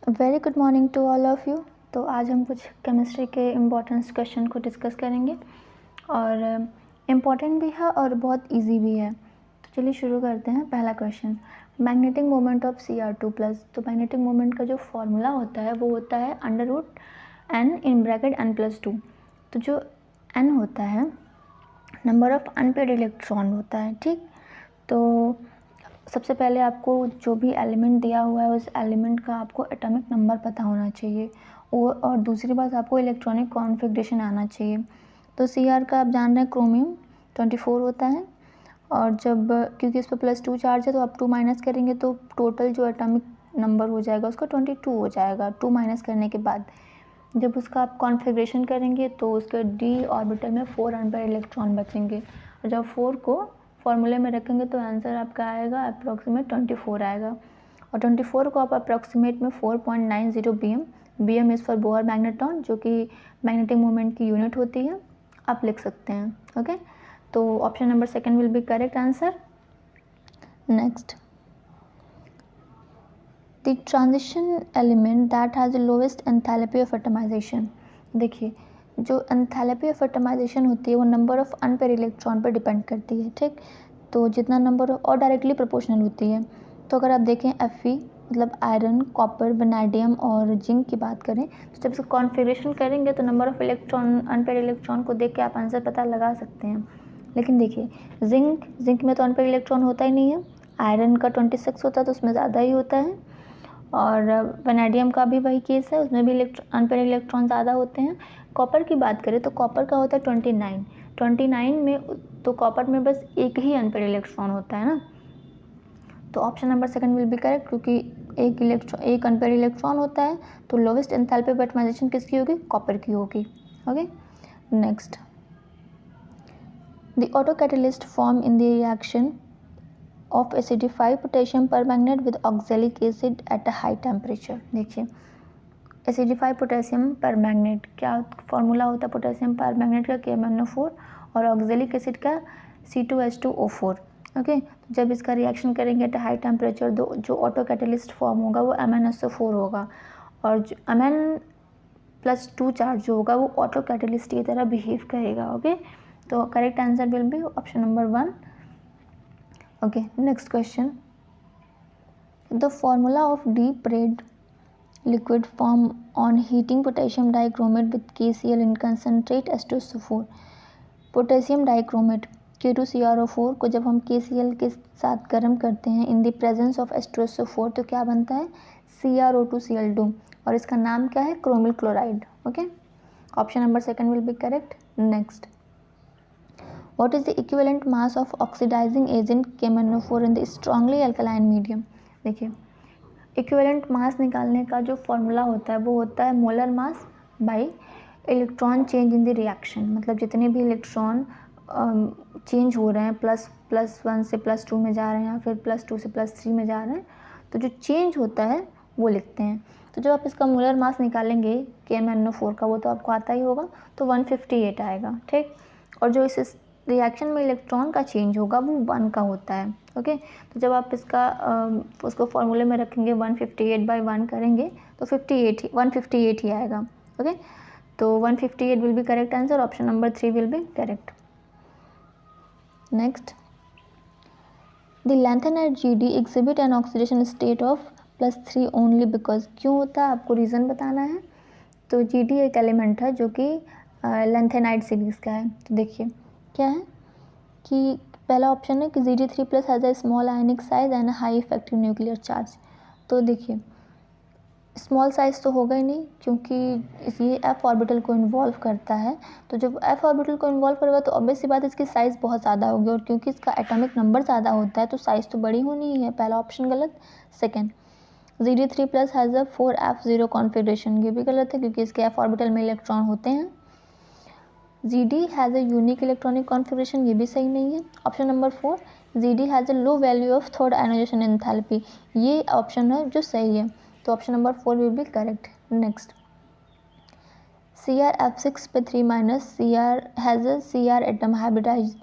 Very good morning to all of you. तो आज हम कुछ केमिस्ट्री के इम्पॉर्टेंस क्वेश्चन को डिस्कस करेंगे और इम्पॉर्टेंट भी है और बहुत इजी भी है। तो चलिए शुरू करते हैं। पहला question, magnetic moment of Cr2+। तो मैग्नेटिक मोमेंट का जो फॉर्मूला होता है वो होता है √n इन ब्रैकेट n+2। तो जो n होता है नंबर ऑफ़ अनपेयर्ड इलेक्ट्रॉन होता है, ठीक। तो सबसे पहले आपको जो भी एलिमेंट दिया हुआ है उस एलिमेंट का आपको एटॉमिक नंबर पता होना चाहिए और दूसरी बात आपको इलेक्ट्रॉनिक कॉन्फ़िगरेशन आना चाहिए। तो Cr का आप जान रहे हैं क्रोमियम 24 होता है और जब क्योंकि इस पर +2 चार्ज है तो आप 2 माइनस करेंगे तो टोटल जो एटॉमिक नंबर हो जाएगा उसका 22 हो जाएगा। 2 माइनस करने के बाद जब उसका आप कॉन्फ़िगरेशन करेंगे तो उसके d ऑर्बिटल में 4 अनपेयर्ड इलेक्ट्रॉन बचेंगे और जब 4 को फॉर्मूले में रखेंगे तो आंसर आपका आएगा अप्रॉक्सीमेट 24 आएगा और 24 को आप अप्रॉक्सीमेट में 4.90 BM is for Bohr magnetron जो कि मैग्नेटिक मोमेंट की यूनिट होती है, आप लिख सकते हैं। ओके, तो option number second will be correct answer. Next, the transition element that has the lowest enthalpy of atomization. देखिए, जो एंथैल्पी ऑफ एटमाइजेशन होती है वो नंबर ऑफ़ अनपेयर्ड इलेक्ट्रॉन पर डिपेंड करती है, ठीक। तो जितना नंबर और डायरेक्टली प्रोपोर्शनल होती है। तो अगर आप देखें Fe मतलब आयरन, कॉपर, वैनेडियम और जिंक की बात करें तो जब इसका कॉन्फ़िगरेशन करेंगे तो number of electron unpaired electron को देख के आप आंसर पता लगा सकते हैं। लेकिन देखिए जिंक में तो अनपेयर्ड इलेक्ट्रॉन होता ही नहीं है। आयरन का 26 होता है तो उसमें ज़्यादा ही होता है और वैनेडियम का भी वही केस है, उसमें भी अनपेयर्ड इलेक्ट्रॉन ज़्यादा होते हैं। कॉपर की बात करें तो कॉपर का होता है 29 में, तो कॉपर में बस एक ही अनपेयर्ड इलेक्ट्रॉन होता है ना। तो option number second will be correct क्योंकि एक अनपेयर्ड इलेक्ट्रॉन होता है तो लोवेस्ट एंथैल्पी ऑफ एटमाइजेशन किसकी होगी? कॉपर की होगी। Okay, next, the auto catalyst form in the reaction of acidify potassium permanganate with oxalic acid at a high temperature. देखिए, एसिडिफाई पोटेशियम परमैंगनेट क्या फॉर्मूला होता है पोटेशियम परमैंगनेट का? KMnO4 और ऑक्सैलिक एसिड का C2H2O4। ओके, तो जब इसका रिएक्शन करेंगे एट हाई टेम्परेचर जो ऑटो कैटलिस्ट फॉर्म होगा वो MnSO4 होगा और जो Mn+2 चार्ज जो होगा वो ऑटो कैटलिस्ट की तरह बिहेव करेगा। ओके, तो correct answer will be option number 1। Okay, next question, the formula of deep red liquid form on heating potassium dichromate with KCl in concentrate H2SO4। Potassium dichromate K2CrO4 को जब हम KCl के साथ गर्म करते हैं in the presence of H2SO4 तो क्या बनता है? CrO2Cl2 और इसका नाम क्या है? Chromyl chloride. Okay, option number second will be correct. Next, what is the equivalent mass of oxidizing agent KMnO4 in the strongly alkaline medium. देखिए, इक्विवेलेंट मास निकालने का जो फॉर्मूला होता है वो होता है molar mass by electron change in the reaction. मतलब जितने भी इलेक्ट्रॉन चेंज हो रहे हैं +1 से +2 में जा रहे हैं या फिर +2 से +3 में जा रहे हैं तो जो चेंज होता है वो लिखते हैं। तो जब आप इसका मोलर मास निकालेंगे KMnO4 का वो तो आपको आता ही होगा तो 158 आएगा, ठीक। और जो इस रिएक्शन में इलेक्ट्रॉन का चेंज होगा वो 1 का होता है। ओके, तो जब आप इसका उसको फॉर्मूले में रखेंगे 158/1 करेंगे तो 158 ही आएगा। ओके, तो 158 will be correct answer, option number 3 will be correct. Next, the lanthanide GD exhibit an oxidation state of +3 only because. क्यों होता है आपको रीज़न बताना है। तो GD एक एलिमेंट है जो कि लैंथेनाइट सीरीज़ का है। तो देखिए क्या है कि पहला ऑप्शन है कि Zd3+ has a small ionic size and high effective nuclear charge. तो देखिए स्मॉल साइज़ तो होगा ही नहीं क्योंकि ये f ऑर्बिटल को इन्वॉल्व करता है। तो जब f ऑर्बिटल को इन्वॉल्व करेगा तो ऑब्वियस सी बात है इसकी साइज़ बहुत ज़्यादा होगी और क्योंकि इसका एटॉमिक नंबर ज़्यादा होता है तो साइज़ तो बड़ी होनी ही है। पहला ऑप्शन गलत। Second, Zd3+ has a 4f0 configuration, ये भी गलत है क्योंकि इसके f ऑर्बिटल में इलेक्ट्रॉन होते हैं। Zd has a unique electronic configuration, ये भी सही नहीं है। Option number 4, Zd has a low value of third ionization enthalpy, ये ऑप्शन है जो सही है। तो option number 4 will be correct. Next, CrF6 पे 3- Cr has a Cr atom hybridize,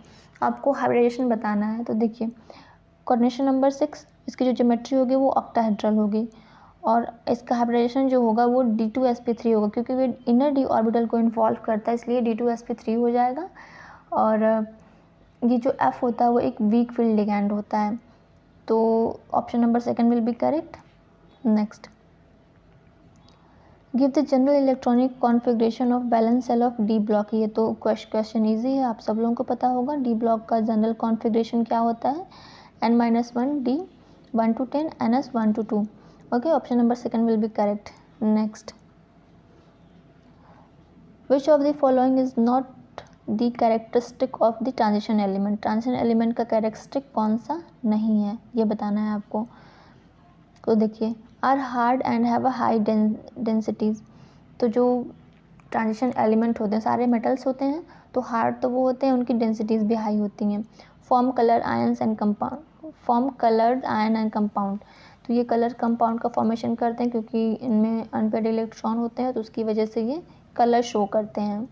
आपको हाइब्रिडाइजेशन बताना है। तो देखिए कोऑर्डिनेशन नंबर 6 इसकी जो ज्योमेट्री होगी वो ऑक्टाहेड्रल होगी और इसका हाइब्रिडाइजेशन जो होगा वो D2sp3 होगा, क्योंकि वो इनर डी ऑर्बिटल को इन्वॉल्व करता है, इसलिए D2sp3 हो जाएगा। और ये जो F होता है वो एक वीक फील्ड लिगैंड होता है, तो option number second will be correct. Next, give the general electronic configuration of valence shell of d block. ये तो क्वेश्चन ईजी है, आप सब लोगों को पता होगा। डी ब्लॉक का जनरल कॉन्फ़िगरेशन क्या होता है, n-1 D 1 to 10 ns 1 to 2। Okay, option number second will be correct. Next, which of the following is not the characteristic of the transition element. Transition element का characteristic कौन सा नहीं है, ये बताना है आपको। तो देखिए, are hard and have a high densities. तो जो ट्रांजिशन एलिमेंट होते हैं सारे मेटल्स होते हैं, तो हार्ड तो वो होते हैं, उनकी डेंसिटीज़ भी हाई होती हैं। Form colour ions and compound, form coloured ion and compound. तो ये कलर कंपाउंड का फॉर्मेशन करते हैं, क्योंकि इनमें अनपेयर्ड इलेक्ट्रॉन होते हैं, तो उसकी वजह से ये कलर शो करते हैं।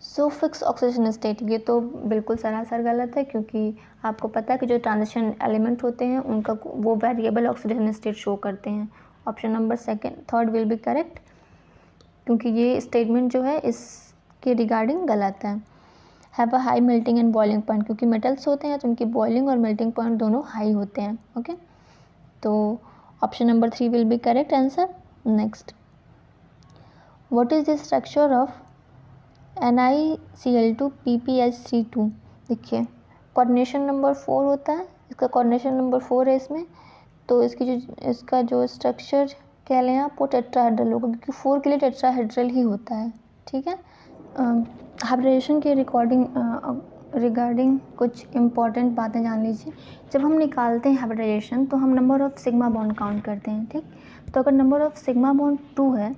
सो फिक्स ऑक्सीजन स्टेट, ये तो बिल्कुल सरासर गलत है, क्योंकि आपको पता है कि जो ट्रांजिशन एलिमेंट होते हैं उनका वो वेरिएबल ऑक्सीजन स्टेट शो करते हैं। Option number third will be correct, क्योंकि ये स्टेटमेंट जो है इसके रिगार्डिंग गलत है। Have a high melting and boiling point, क्योंकि मेटल्स होते हैं तो उनकी बॉइलिंग और मेल्टिंग पॉइंट दोनों हाई होते हैं। ओके, तो option number 3 will be correct answer. Next, what is the structure of NiCl2 PPH32। देखिए, कोऑर्डिनेशन नंबर 4 होता है, इसका कोऑर्डिनेशन नंबर 4 है इसमें, तो इसका जो स्ट्रक्चर कह लें आप वो टेट्राहेड्रल होगा, क्योंकि 4 के लिए टेट्राहेड्रल ही होता है। ठीक है, हाइब्रिडेशन के रिगार्डिंग कुछ इम्पॉर्टेंट बातें जान लीजिए। जब हम निकालते हैं हाइब्रिडाइजेशन तो हम number of sigma bond count करते हैं। ठीक, तो अगर नंबर ऑफ़ सिग्मा बॉन्ड 2 है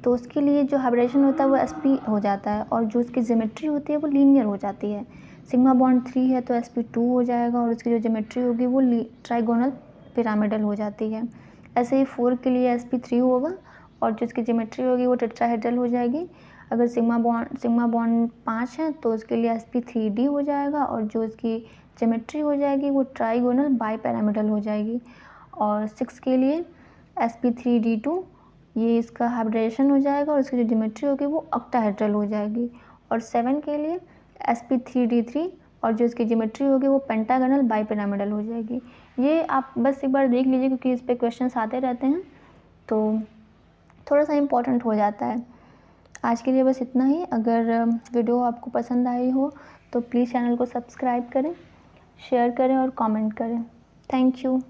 तो उसके लिए जो हाइब्रिडेशन होता है वो sp हो जाता है, और जो उसकी ज्योमेट्री होती है वो लीनियर हो जाती है। सिग्मा बॉन्ड 3 है तो sp2 हो जाएगा, और उसकी जो ज्योमेट्री होगी वो ट्राइगोनल पिरामिडल हो जाती है। ऐसे ही 4 के लिए sp3 होगा, और जो इसकी ज्योमेट्री होगी वो टेट्राहेड्रल हो जाएगी। अगर सिग्मा बॉन्ड 5 है तो उसके लिए sp3d हो जाएगा, और जो इसकी ज्योमेट्री हो जाएगी वो ट्राइगोनल बाईपिरामिडल हो जाएगी। और 6 के लिए sp3d2, ये इसका हाइब्रिडेशन हो जाएगा, और इसकी जो ज्योमेट्री होगी वो ऑक्टाहेड्रल हो जाएगी। और 7 के लिए sp3d3, और जो इसकी ज्योमेट्री होगी वो पेंटागनल बाईपिरामिडल हो जाएगी। ये आप बस एक बार देख लीजिए, क्योंकि इस पे क्वेश्चंस आते रहते हैं तो थोड़ा सा इम्पोर्टेंट हो जाता है। आज के लिए बस इतना ही। अगर वीडियो आपको पसंद आई हो तो प्लीज़ चैनल को सब्सक्राइब करें, शेयर करें और कमेंट करें। Thank you.